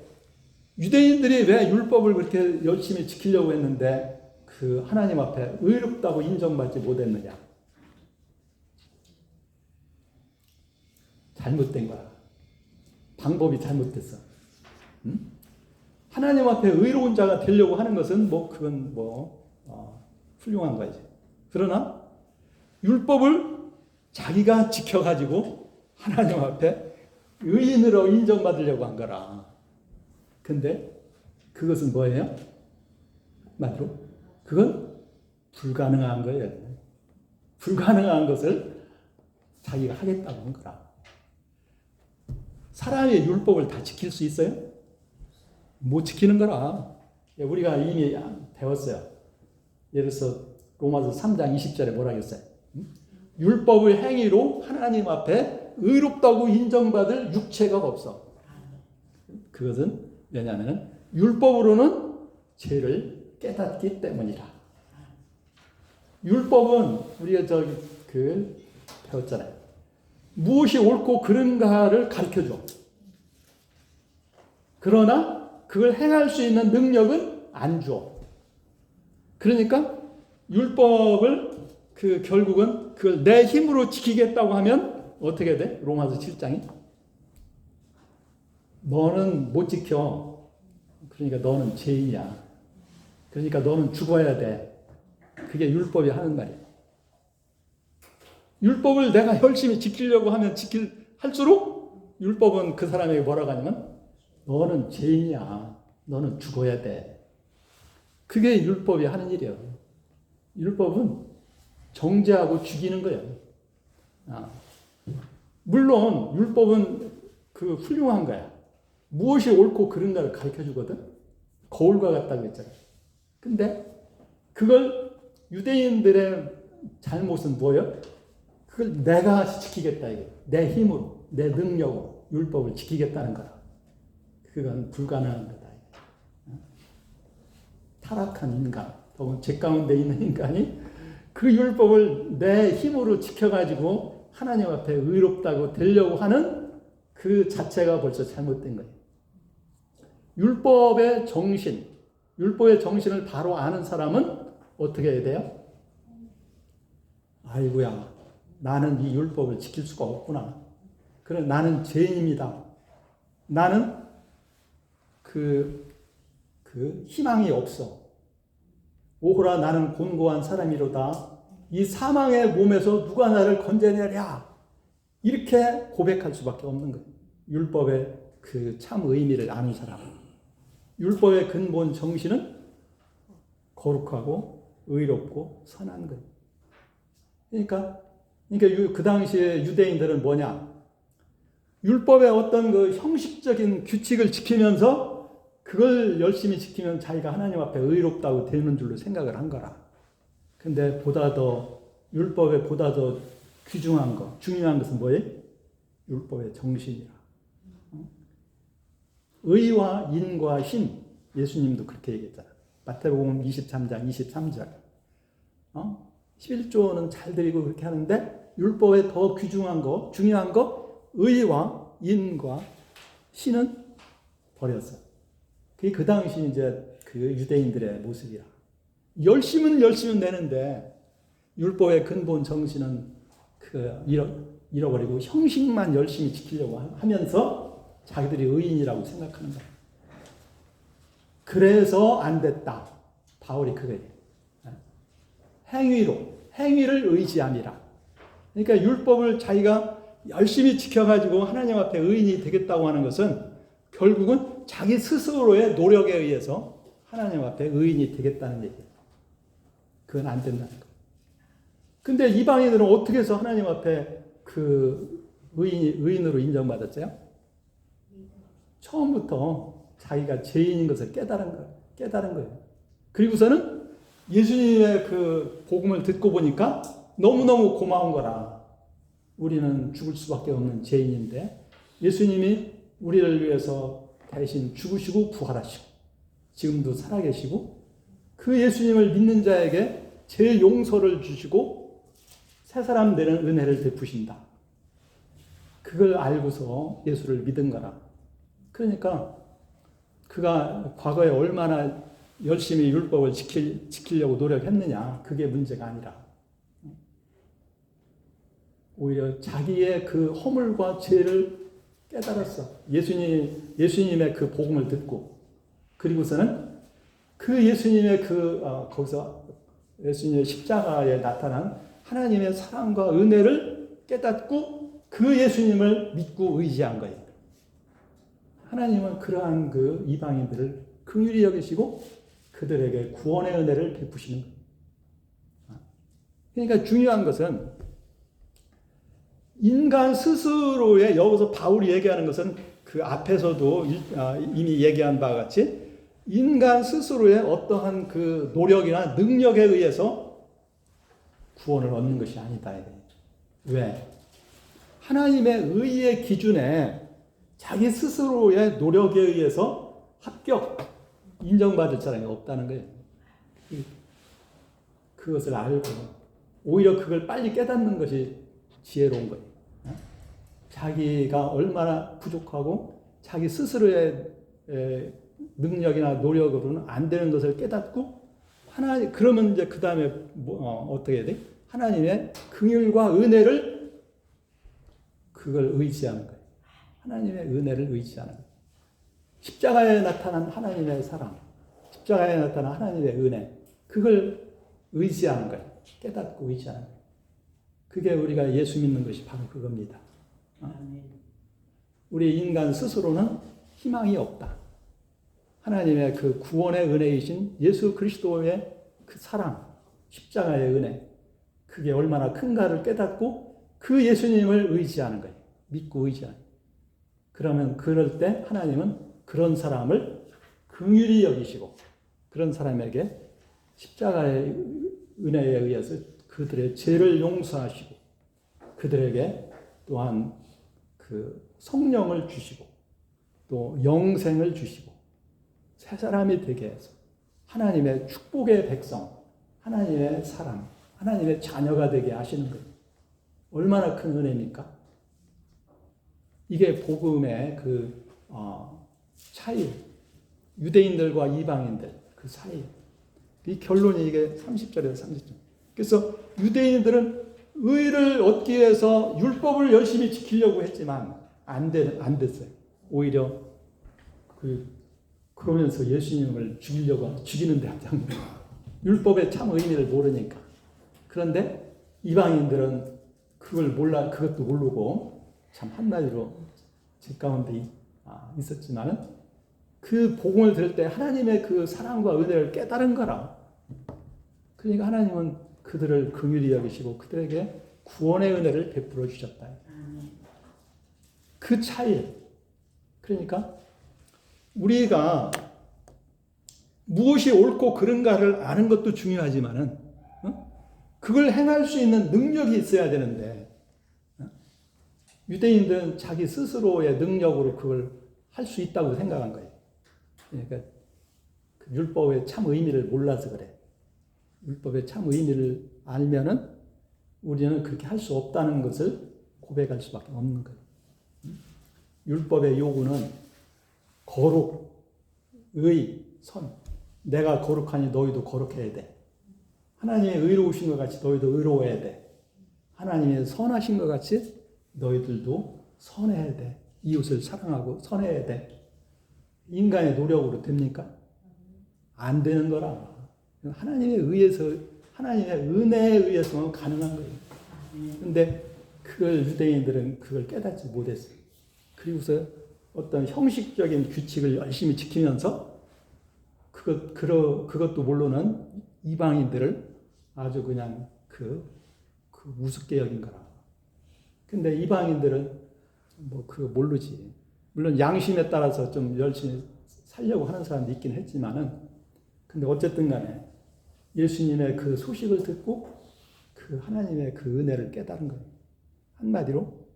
유대인들이 왜 율법을 그렇게 열심히 지키려고 했는데 그 하나님 앞에 의롭다고 인정받지 못했느냐? 잘못된 거야. 방법이 잘못됐어. 하나님 앞에 의로운 자가 되려고 하는 것은 그건 훌륭한 거지. 그러나 율법을 자기가 지켜가지고 하나님 앞에 의인으로 인정받으려고 한 거라. 근데 그것은 뭐예요? 말로 그건 불가능한 거예요. 불가능한 것을 자기가 하겠다고 한 거라. 사람의 율법을 다 지킬 수 있어요? 못 지키는 거라. 우리가 이미 배웠어요. 예를 들어서 로마서 3장 20절에 뭐라 했어요? 율법의 행위로 하나님 앞에 의롭다고 인정받을 육체가 없어. 그것은 왜냐하면 율법으로는 죄를 깨닫기 때문이라. 율법은 우리가 배웠잖아요. 무엇이 옳고 그른가를 가르쳐줘. 그러나 그걸 행할 수 있는 능력은 안 줘. 그러니까 율법을 결국은 그걸 내 힘으로 지키겠다고 하면 어떻게 돼? 로마서 7장이 너는 못 지켜. 그러니까 너는 죄인이야. 그러니까 너는 죽어야 돼. 그게 율법이 하는 말이에요. 율법을 내가 열심히 지키려고 하면 할수록 율법은 그 사람에게 뭐라고 하냐면 너는 죄인이야. 너는 죽어야 돼. 그게 율법이 하는 일이에요. 율법은 정죄하고 죽이는 거예요. 물론 율법은 훌륭한 거야. 무엇이 옳고 그른가를 가르쳐 주거든. 거울과 같다고 했잖아요. 근데 그걸 유대인들의 잘못은 뭐예요? 그걸 내가 지키겠다 이게. 내 힘으로, 내 능력으로 율법을 지키겠다는 거라. 그건 불가능한 거다. 타락한 인간, 혹은 죄 가운데 있는 인간이 그 율법을 내 힘으로 지켜가지고 하나님 앞에 의롭다고 되려고 하는 그 자체가 벌써 잘못된 거예요. 율법의 정신을 바로 아는 사람은 어떻게 해야 돼요? 아이고야, 나는 이 율법을 지킬 수가 없구나. 그래, 나는 죄인입니다. 나는 희망이 없어. 오호라 나는 곤고한 사람이로다. 이 사망의 몸에서 누가 나를 건져내랴. 이렇게 고백할 수밖에 없는 거예요. 율법의 참 의미를 아는 사람. 율법의 근본 정신은 거룩하고 의롭고 선한 거예요. 그러니까 그 당시에 유대인들은 뭐냐? 율법의 어떤 형식적인 규칙을 지키면서 그걸 열심히 지키면 자기가 하나님 앞에 의롭다고 되는 줄로 생각을 한 거라. 근데 보다 더 율법에 보다 더 귀중한 거, 중요한 것은 뭐예요? 율법의 정신이라. 의와 인과 신, 예수님도 그렇게 얘기했잖아. 마태복음 23장 23절. 11조는 잘 드리고 그렇게 하는데 율법에 더 귀중한 거, 중요한 거, 의와 인과 신은 버렸어. 그게 그 당시 이제 그 유대인들의 모습이라. 열심은 내는데 율법의 근본 정신은 잃어버리고 형식만 열심히 지키려고 하면서 자기들이 의인이라고 생각하는 거야. 그래서 안 됐다. 바울이 그거예요. 행위를 의지함이라. 그러니까 율법을 자기가 열심히 지켜가지고 하나님 앞에 의인이 되겠다고 하는 것은 결국은 자기 스스로의 노력에 의해서 하나님 앞에 의인이 되겠다는 얘기예요. 그건 안 된다는 거예요. 근데 이방인들은 어떻게 해서 하나님 앞에 그 의인으로 인정받았어요? 처음부터 자기가 죄인인 것을 깨달은 거예요. 그리고서는 예수님의 그 복음을 듣고 보니까 너무너무 고마운 거라. 우리는 죽을 수밖에 없는 죄인인데 예수님이 우리를 위해서 대신 죽으시고 부활하시고 지금도 살아계시고 그 예수님을 믿는 자에게 죄 용서를 주시고 새 사람 되는 은혜를 베푸신다. 그걸 알고서 예수를 믿은 거라. 그러니까 그가 과거에 얼마나 열심히 율법을 지키려고 노력했느냐, 그게 문제가 아니라 오히려 자기의 그 허물과 죄를 깨달았어. 예수님의 그 복음을 듣고, 그리고서는 그 예수님의 거기서 예수님의 십자가에 나타난 하나님의 사랑과 은혜를 깨닫고 그 예수님을 믿고 의지한 거예요. 하나님은 그러한 그 이방인들을 긍휼히 여기시고 그들에게 구원의 은혜를 베푸시는 거예요. 그러니까 중요한 것은 인간 스스로의, 여기서 바울이 얘기하는 것은 그 앞에서도 이미 얘기한 바와 같이 인간 스스로의 어떠한 그 노력이나 능력에 의해서 구원을 얻는 것이 아니다. 왜? 하나님의 의의 기준에 자기 스스로의 노력에 의해서 인정받을 사람이 없다는 거예요. 그것을 알고 오히려 그걸 빨리 깨닫는 것이 지혜로운 거예요. 자기가 얼마나 부족하고 자기 스스로의 능력이나 노력으로는 안 되는 것을 깨닫고 그러면 이제 그 다음에 어떻게 해야 돼? 하나님의 긍휼과 은혜를 그걸 의지하는 거예요. 하나님의 은혜를 의지하는 거예요. 십자가에 나타난 하나님의 사랑, 십자가에 나타난 하나님의 은혜, 그걸 의지하는 거예요. 깨닫고 의지하는 거예요. 그게 우리가 예수 믿는 것이 바로 그겁니다. 우리 인간 스스로는 희망이 없다. 하나님의 그 구원의 은혜이신 예수 그리스도의 그 사랑, 십자가의 은혜, 그게 얼마나 큰가를 깨닫고 그 예수님을 의지하는 거예요. 믿고 의지하는 거예요. 그러면 그럴 때 하나님은 그런 사람을 긍휼히 여기시고 그런 사람에게 십자가의 은혜에 의해서 그들의 죄를 용서하시고 그들에게 또한 그 성령을 주시고 또 영생을 주시고 새 사람이 되게 해서 하나님의 축복의 백성, 하나님의 사람, 하나님의 자녀가 되게 하시는 거예요. 얼마나 큰 은혜입니까? 이게 복음의 그 차이, 유대인들과 이방인들 그 사이. 이 결론이 이게 30절에서 30절. 그래서 유대인들은 의를 얻기 위해서 율법을 열심히 지키려고 했지만 안 됐어요. 오히려 그러면서 예수님을 죽이는데 앞장 율법의 참 의미를 모르니까. 그런데 이방인들은 그것도 모르고 참 한마디로 제 가운데 있었지만은 그 복음을 들을 때 하나님의 그 사랑과 은혜를 깨달은 거라. 그러니까 하나님은 그들을 긍휼히 여기시고 그들에게 구원의 은혜를 베풀어 주셨다. 그 차이. 그러니까 우리가 무엇이 옳고 그른가를 아는 것도 중요하지만은 그걸 행할 수 있는 능력이 있어야 되는데 유대인들은 자기 스스로의 능력으로 그걸 할 수 있다고 생각한 거예요. 그러니까 그 율법의 참 의미를 몰라서 그래. 율법의 참 의미를 알면은 우리는 그렇게 할 수 없다는 것을 고백할 수밖에 없는 거예요. 율법의 요구는 거룩, 의, 선. 내가 거룩하니 너희도 거룩해야 돼. 하나님의 의로우신 것 같이 너희도 의로워야 돼. 하나님의 선하신 것 같이 너희들도 선해야 돼. 이웃을 사랑하고 선해야 돼. 인간의 노력으로 됩니까? 안 되는 거라. 하나님의 의해서, 하나님의 은혜에 의해서만 가능한 거예요. 근데 그걸 유대인들은 그걸 깨닫지 못했어요. 그리고서 어떤 형식적인 규칙을 열심히 지키면서 그것도 모르는 이방인들을 아주 그냥 우습게 여긴 거라. 근데 이방인들은 그거 모르지. 물론 양심에 따라서 좀 열심히 살려고 하는 사람도 있긴 했지만은, 근데 어쨌든 간에 예수님의 그 소식을 듣고 그 하나님의 그 은혜를 깨달은 거예요. 한마디로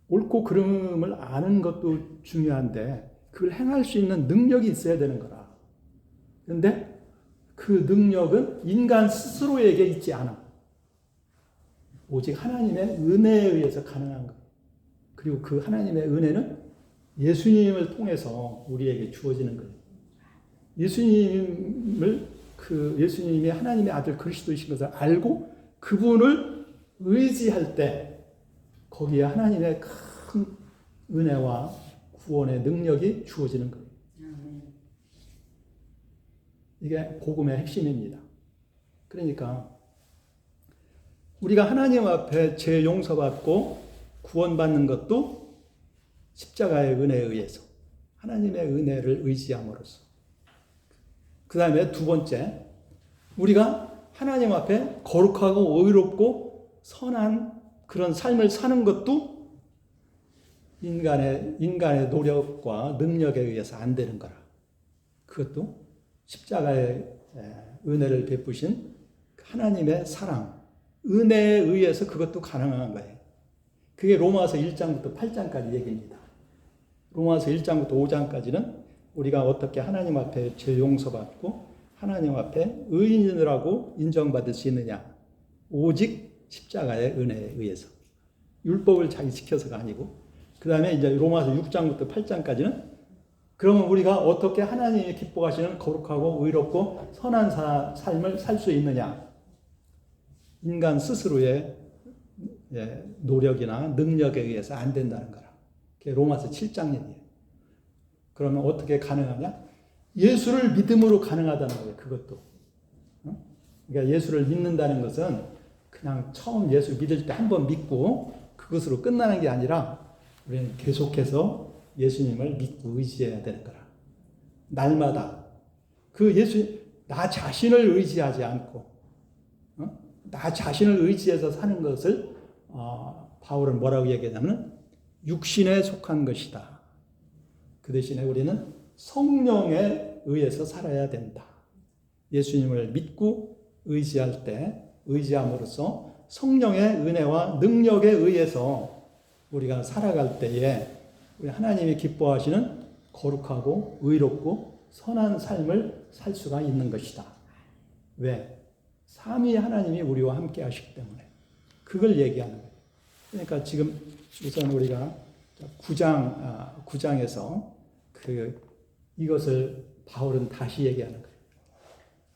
옳고 그름을 아는 것도 중요한데 그걸 행할 수 있는 능력이 있어야 되는 거라. 그런데 그 능력은 인간 스스로에게 있지 않아. 오직 하나님의 은혜에 의해서 가능한 거예요. 그리고 그 하나님의 은혜는 예수님을 통해서 우리에게 주어지는 거예요. 예수님이 하나님의 아들 그리스도이신 것을 알고 그분을 의지할 때 거기에 하나님의 큰 은혜와 구원의 능력이 주어지는 거예요. 이게 복음의 핵심입니다. 그러니까 우리가 하나님 앞에 죄 용서받고 구원받는 것도 십자가의 은혜에 의해서 하나님의 은혜를 의지함으로써. 그 다음에 두 번째, 우리가 하나님 앞에 거룩하고 의롭고 선한 그런 삶을 사는 것도 인간의 노력과 능력에 의해서 안 되는 거라. 그것도 십자가의 은혜를 베푸신 하나님의 사랑, 은혜에 의해서 그것도 가능한 거예요. 그게 로마서 1장부터 8장까지 얘기입니다. 로마서 1장부터 5장까지는 우리가 어떻게 하나님 앞에 죄 용서받고 하나님 앞에 의인이라고 인정받을 수 있느냐. 오직 십자가의 은혜에 의해서. 율법을 자기 지켜서가 아니고. 그 다음에 이제 로마서 6장부터 8장까지는 그러면 우리가 어떻게 하나님이 기뻐하시는 거룩하고 의롭고 선한 삶을 살 수 있느냐. 인간 스스로의 노력이나 능력에 의해서 안 된다는 거라. 그게 로마서 7장 얘기예요. 그러면 어떻게 가능하냐? 예수를 믿음으로 가능하다는 거예요. 그것도. 그러니까 예수를 믿는다는 것은 그냥 처음 예수 믿을 때 한 번 믿고 그것으로 끝나는 게 아니라 우리는 계속해서 예수님을 믿고 의지해야 되는 거라. 날마다 나 자신을 의지하지 않고 나 자신을 의지해서 사는 것을 바울은 뭐라고 얘기하냐면 육신에 속한 것이다. 그 대신에 우리는 성령에 의해서 살아야 된다. 예수님을 믿고 의지할 때 의지함으로써 성령의 은혜와 능력에 의해서 우리가 살아갈 때에 우리 하나님이 기뻐하시는 거룩하고 의롭고 선한 삶을 살 수가 있는 것이다. 왜? 삼위 하나님이 우리와 함께 하시기 때문에 그걸 얘기하는 거예요. 그러니까 지금 우선 우리가 9장에서 이것을 바울은 다시 얘기하는 거예요.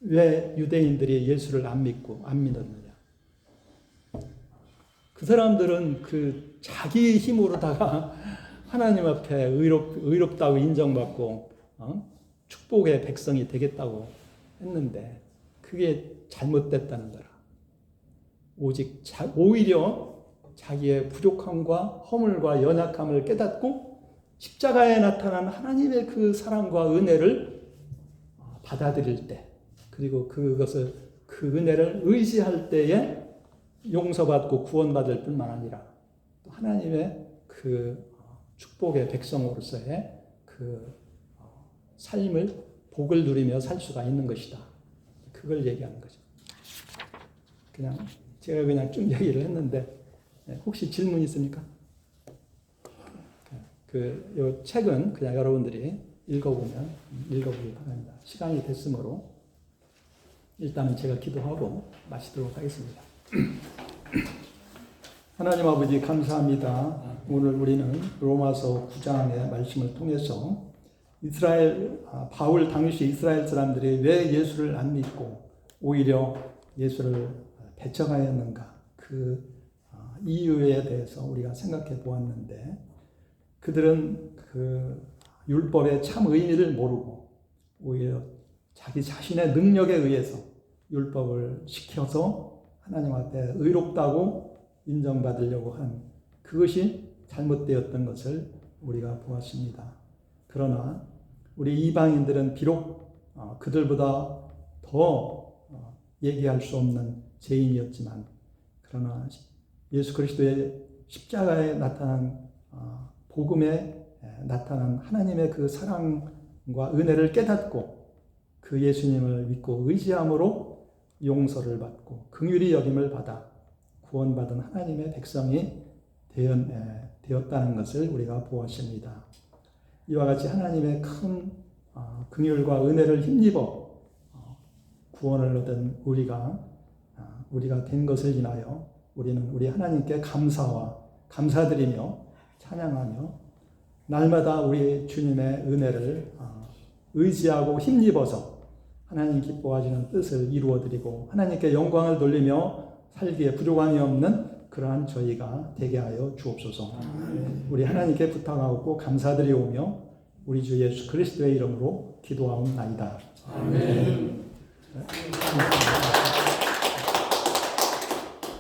왜 유대인들이 예수를 안 믿었느냐? 그 사람들은 자기 힘으로다가 하나님 앞에 의롭다고 인정받고 축복의 백성이 되겠다고 했는데 그게 잘못됐다는 거라. 오히려 자기의 부족함과 허물과 연약함을 깨닫고 십자가에 나타난 하나님의 그 사랑과 은혜를 받아들일 때, 그리고 그 은혜를 의지할 때에 용서받고 구원받을 뿐만 아니라 또 하나님의 축복의 백성으로서의 삶을 복을 누리며 살 수가 있는 것이다. 그걸 얘기하는 거죠. 그냥 제가 그냥 쭉 얘기를 했는데 혹시 질문 있습니까? 이 책은 그냥 여러분들이 읽어보기 바랍니다. 시간이 됐으므로 일단은 제가 기도하고 마치도록 하겠습니다. 하나님 아버지 감사합니다. 오늘 우리는 로마서 9장의 말씀을 통해서 바울 당시 이스라엘 사람들이 왜 예수를 안 믿고 오히려 예수를 배척하였는가, 그 이유에 대해서 우리가 생각해 보았는데, 그들은 그 율법의 참 의미를 모르고 오히려 자기 자신의 능력에 의해서 율법을 지켜서 하나님 앞에 의롭다고 인정받으려고 한 그것이 잘못되었던 것을 우리가 보았습니다. 그러나 우리 이방인들은 비록 그들보다 더 얘기할 수 없는 죄인이었지만, 그러나 예수 그리스도의 십자가에 나타난 복음에 나타난 하나님의 그 사랑과 은혜를 깨닫고 그 예수님을 믿고 의지함으로 용서를 받고 긍휼히 여김을 받아 구원받은 하나님의 백성이 되었다는 것을 우리가 보았습니다. 이와 같이 하나님의 큰 긍휼과 은혜를 힘입어 구원을 얻은 우리가 된 것을 인하여 우리는 우리 하나님께 감사드리며 찬양하며 날마다 우리 주님의 은혜를 의지하고 힘입어서 하나님 기뻐하시는 뜻을 이루어드리고 하나님께 영광을 돌리며 살기에 부족함이 없는 그러한 저희가 되게 하여 주옵소서. 우리 하나님께 부탁하고 감사드리오며 우리 주 예수 그리스도의 이름으로 기도하옵나이다. 아멘.